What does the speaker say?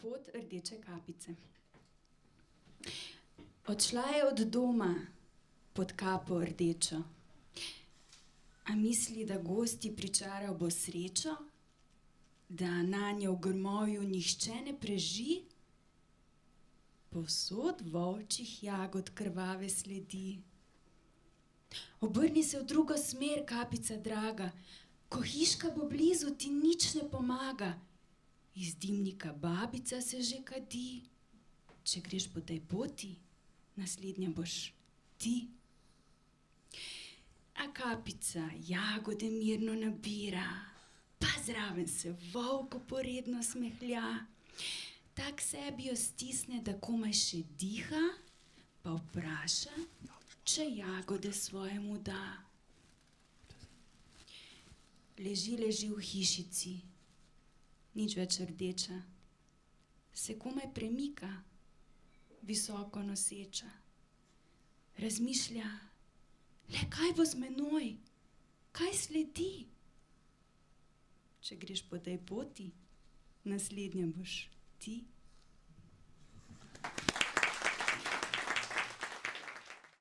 Pot rdeče kapice. Odšla je od doma pod kapo rdečo. A misli, da gosti pričaral bo srečo, da nanjo v grmovju nihče ne preži? Povsod volčjih jagod krvave sledi. Obrni se v drugo smer, kapica draga, ko hiška bo blizu, ti nič ne pomaga. Iz dimnika babica se že kadi. Če greš po tej poti, naslednja boš ti. A kapica jagode mirno nabira, pa zraven se volk poredno smehlja. Tak k sebi jo stisne, da komaj še diha, pa vpraša, če jagode svojemu da. Leži v hišici, nič več rdeča, se komaj premika, visoko noseča. Razmišlja, le kaj bo z menoj, kaj sledi? Če greš po tej poti, naslednja boš ti.